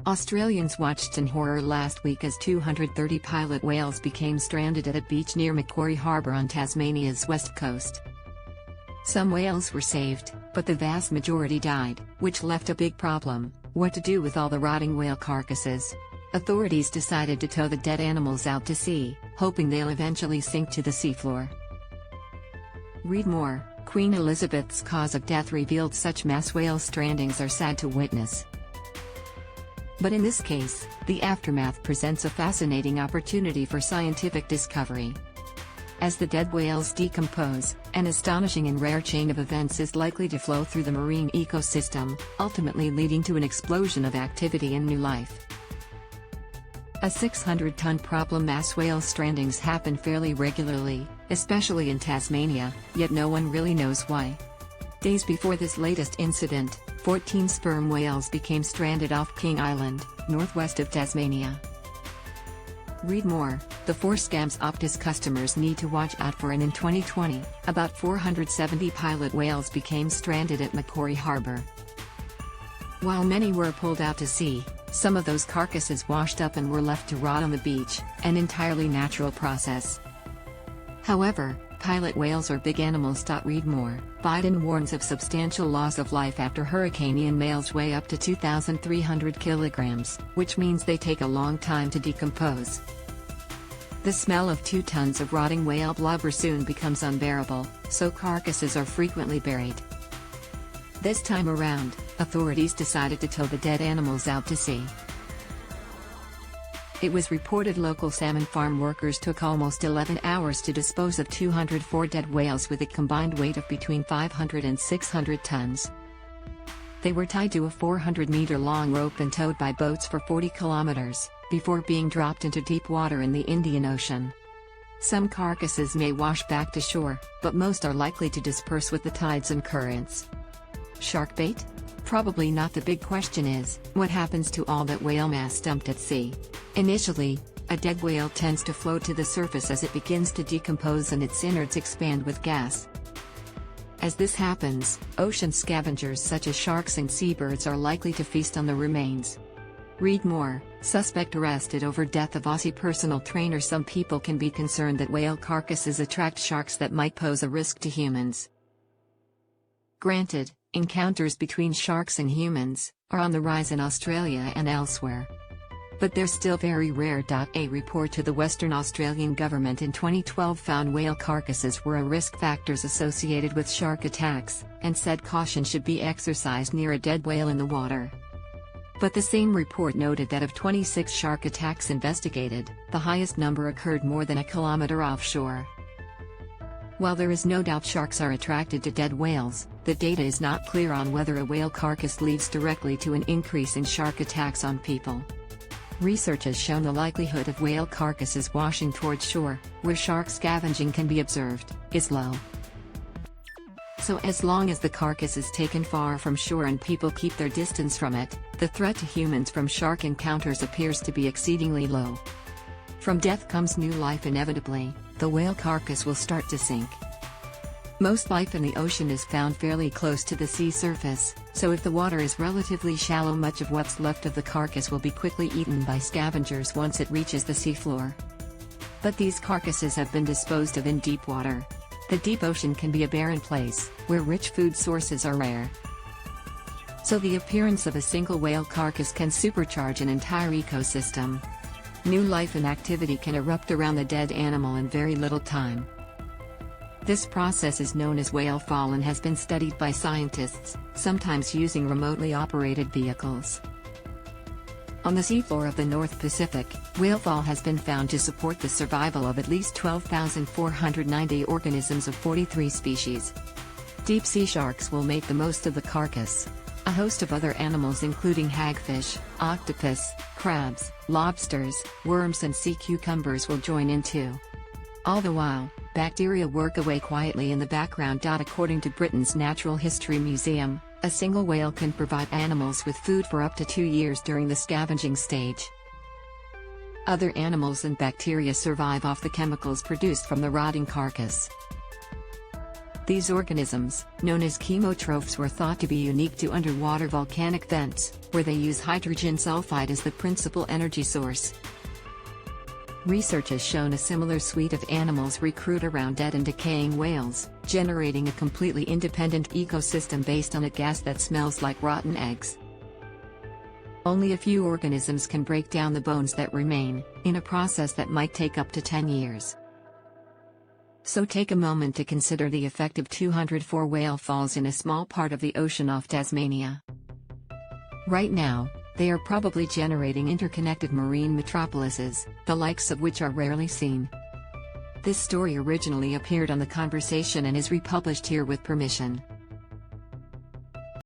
Australians watched in horror last week as 230 pilot whales became stranded at a beach near Macquarie Harbour on Tasmania's west coast. Some whales were saved, but the vast majority died, which left a big problem: what to do with all the rotting whale carcasses. Authorities decided to tow the dead animals out to sea, hoping they'll eventually sink to the seafloor. Read more. Queen Elizabeth's cause of death revealed. Such mass whale strandings are sad to witness. But in this case, the aftermath presents a fascinating opportunity for scientific discovery. As the dead whales decompose, an astonishing and rare chain of events is likely to flow through the marine ecosystem, ultimately leading to an explosion of activity and new life. A 600-ton problem. Mass whale strandings happen fairly regularly, especially in Tasmania, yet no one really knows why. Days before this latest incident, 14 sperm whales became stranded off King Island, northwest of Tasmania. Read more. The 4Scams Optus customers need to watch out for. And in 2020, about 470 pilot whales became stranded at Macquarie Harbour. While many were pulled out to sea, some of those carcasses washed up and were left to rot on the beach, an entirely natural process. However, pilot whales are big animals. Read more. Biden warns of substantial loss of life after Hurricane Ian. Males weigh up to 2,300 kilograms, which means they take a long time to decompose. The smell of 2 tons of rotting whale blubber soon becomes unbearable, so carcasses are frequently buried. This time around, authorities decided to tow the dead animals out to sea. It was reported local salmon farm workers took almost 11 hours to dispose of 204 dead whales with a combined weight of between 500 and 600 tons. They were tied to a 400-meter-long rope and towed by boats for 40 kilometers, before being dropped into deep water in the Indian Ocean. Some carcasses may wash back to shore, but most are likely to disperse with the tides and currents. Shark bait? Probably not. The big question is, what happens to all that whale mass dumped at sea? Initially, a dead whale tends to float to the surface as it begins to decompose and its innards expand with gas. As this happens, ocean scavengers such as sharks and seabirds are likely to feast on the remains. Read more. Suspect arrested over death of Aussie personal trainer. Some people can be concerned that whale carcasses attract sharks that might pose a risk to humans. Granted, encounters between sharks and humans are on the rise in Australia and elsewhere. But they're still very rare. A report to the Western Australian government in 2012 found whale carcasses were a risk factors associated with shark attacks, and said caution should be exercised near a dead whale in the water. But the same report noted that of 26 shark attacks investigated, the highest number occurred more than a kilometer offshore. While there is no doubt sharks are attracted to dead whales, the data is not clear on whether a whale carcass leads directly to an increase in shark attacks on people. Research has shown the likelihood of whale carcasses washing towards shore, where shark scavenging can be observed, is low. So as long as the carcass is taken far from shore and people keep their distance from it, the threat to humans from shark encounters appears to be exceedingly low. From death comes new life. Inevitably, the whale carcass will start to sink. Most life in the ocean is found fairly close to the sea surface, so if the water is relatively shallow, much of what's left of the carcass will be quickly eaten by scavengers once it reaches the seafloor. But these carcasses have been disposed of in deep water. The deep ocean can be a barren place, where rich food sources are rare. So the appearance of a single whale carcass can supercharge an entire ecosystem. New life and activity can erupt around the dead animal in very little time. This process is known as whale fall and has been studied by scientists, sometimes using remotely operated vehicles. On the seafloor of the North Pacific, whale fall has been found to support the survival of at least 12,490 organisms of 43 species. Deep sea sharks will make the most of the carcass. A host of other animals including hagfish, octopus, crabs, lobsters, worms and sea cucumbers will join in too. All the while, bacteria work away quietly in the background. According to Britain's Natural History Museum, a single whale can provide animals with food for up to 2 years during the scavenging stage. Other animals and bacteria survive off the chemicals produced from the rotting carcass. These organisms, known as chemotrophs, were thought to be unique to underwater volcanic vents, where they use hydrogen sulfide as the principal energy source. Research has shown a similar suite of animals recruit around dead and decaying whales, generating a completely independent ecosystem based on a gas that smells like rotten eggs. Only a few organisms can break down the bones that remain, in a process that might take up to 10 years. So take a moment to consider the effect of 204 whale falls in a small part of the ocean off Tasmania. Right now, they are probably generating interconnected marine metropolises, the likes of which are rarely seen. This story originally appeared on The Conversation and is republished here with permission.